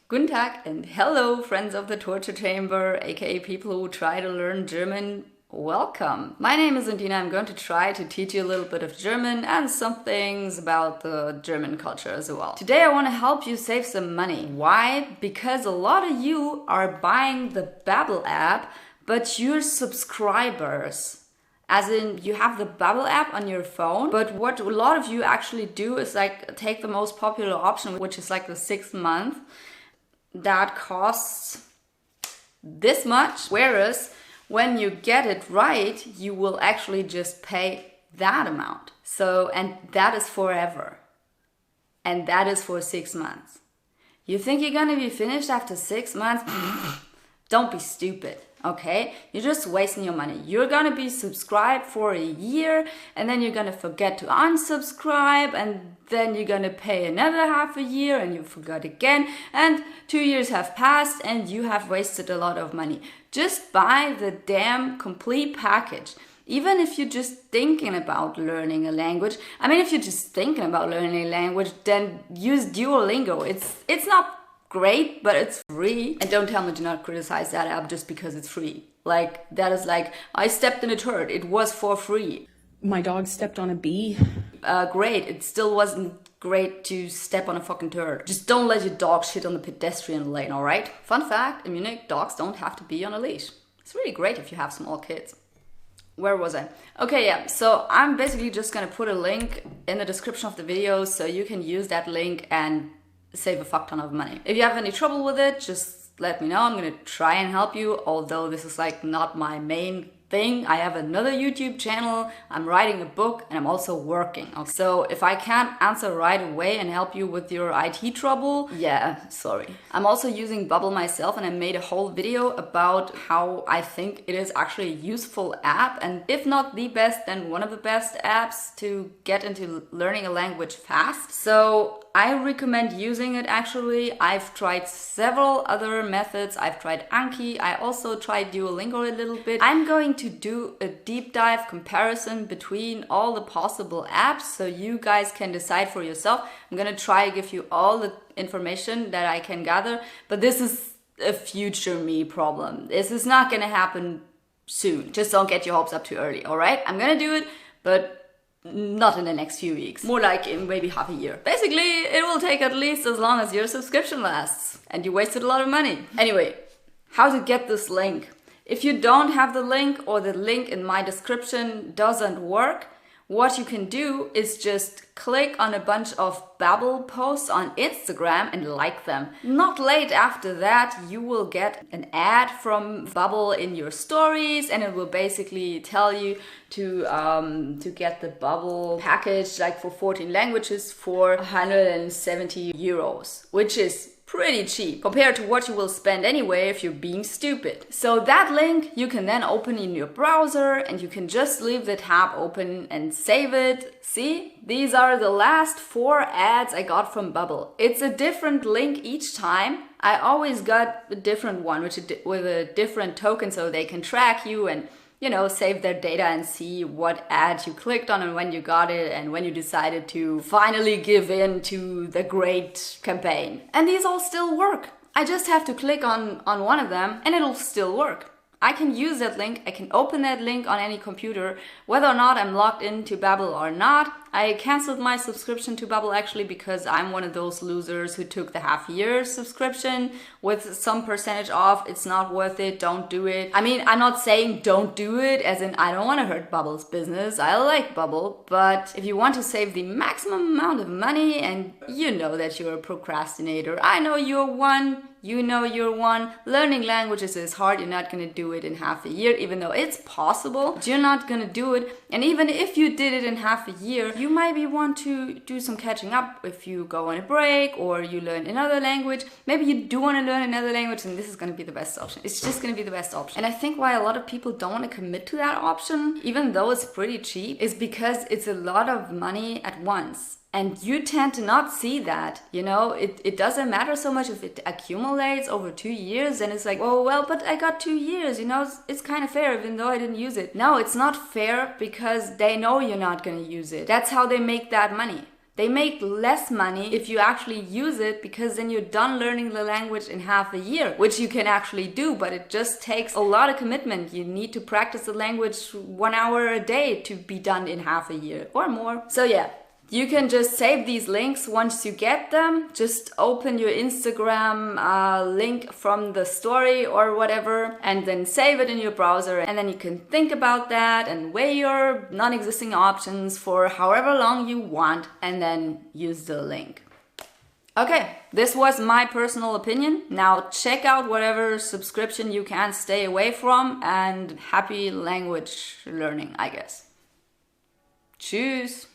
Guten Tag and hello, friends of the torture chamber, aka people who try to learn German. Welcome. My name is Undina. I'm going to try to teach you a little bit of German and some things about the German culture as well. Today I want to help you save some money. Why? Because a lot of you are buying the Babbel app, but you're subscribers. As in, you have the Babbel app on your phone, but what a lot of you actually do is like take the most popular option, which is like the 6th month. That costs this much, whereas when you get it right, you will actually just pay that amount. So, and that is forever. And that is for 6 months. You think you're gonna be finished after 6 months? Don't be stupid, okay? You're just wasting your money. You're gonna be subscribed for a year, and then you're gonna forget to unsubscribe, and then you're gonna pay another half a year, and you forgot again, and 2 years have passed, and you have wasted a lot of money. Just buy the damn complete package. Even if you're just thinking about learning a language. I mean, if you're just thinking about learning a language, then use Duolingo. It's not great, but it's free. And don't tell me to not criticize that app just because it's free. Like, that is like, I stepped in a turd. It was for free. My dog stepped on a bee. Great. It still wasn't great to step on a fucking turd. Just don't let your dog shit on the pedestrian lane, alright? Fun fact, in Munich, dogs don't have to be on a leash. It's really great if you have small kids. Where was I? Okay, yeah, so I'm basically just gonna put a link in the description of the video so you can use that link and save a fuck ton of money. If you have any trouble with it, just let me know. I'm gonna try and help you, although this is like not my main thing. I have another YouTube channel, I'm writing a book, and I'm also working. Okay? So if I can't answer right away and help you with your IT trouble, yeah, sorry. I'm also using Babbel myself, and I made a whole video about how I think it is actually a useful app, and if not the best, then one of the best apps to get into learning a language fast. So I recommend using it actually. I've tried several other methods. I've tried Anki. I also tried Duolingo a little bit. I'm going to do a deep dive comparison between all the possible apps so you guys can decide for yourself. I'm gonna try to give you all the information that I can gather, but this is a future me problem. This is not gonna happen soon. Just don't get your hopes up too early, all right? I'm gonna do it, but not in the next few weeks. More like in maybe half a year. Basically, it will take at least as long as your subscription lasts. And you wasted a lot of money. Anyway, how to get this link. If you don't have the link or the link in my description doesn't work, what you can do is just click on a bunch of Babbel posts on Instagram and like them. Not late after that, you will get an ad from Babbel in your stories, and it will basically tell you to get the Babbel package like for 14 languages for 170 euros, which is pretty cheap compared to what you will spend anyway if you're being stupid. So that link you can then open in your browser, and you can just leave the tab open and save it. See, these are the last 4 ads I got from Babbel. It's a different link each time. I always got a different one with a different token so they can track you and, you know, save their data and see what ad you clicked on and when you got it and when you decided to finally give in to the great campaign. And these all still work. I just have to click on one of them and it'll still work. I can use that link, I can open that link on any computer, whether or not I'm logged into Babbel or not. I canceled my subscription to Babbel actually because I'm one of those losers who took the half-year subscription with some percentage off. It's not worth it, don't do it. I mean, I'm not saying don't do it, as in I don't want to hurt Babbel's business. I like Babbel, but if you want to save the maximum amount of money, and you know that you're a procrastinator, I know you're one, you know you're one. Learning languages is hard. You're not going to do it in half a year, even though it's possible. But you're not going to do it. And even if you did it in half a year, you might want to do some catching up if you go on a break or you learn another language. Maybe you do want to learn another language, and this is going to be the best option. It's just going to be the best option. And I think why a lot of people don't want to commit to that option, even though it's pretty cheap, is because it's a lot of money at once. And you tend to not see that, you know, it doesn't matter so much if it accumulates over 2 years, and it's like, oh, well, but I got 2 years, you know, it's kind of fair even though I didn't use it. No, it's not fair because they know you're not going to use it. That's how they make that money. They make less money if you actually use it, because then you're done learning the language in half a year, which you can actually do, but it just takes a lot of commitment. You need to practice the language 1 hour a day to be done in half a year or more. So yeah, you can just save these links once you get them. Just open your Instagram link from the story or whatever, and then save it in your browser. And then you can think about that and weigh your non-existing options for however long you want, and then use the link. Okay, this was my personal opinion. Now check out whatever subscription you can stay away from, and happy language learning, I guess. Tschüss!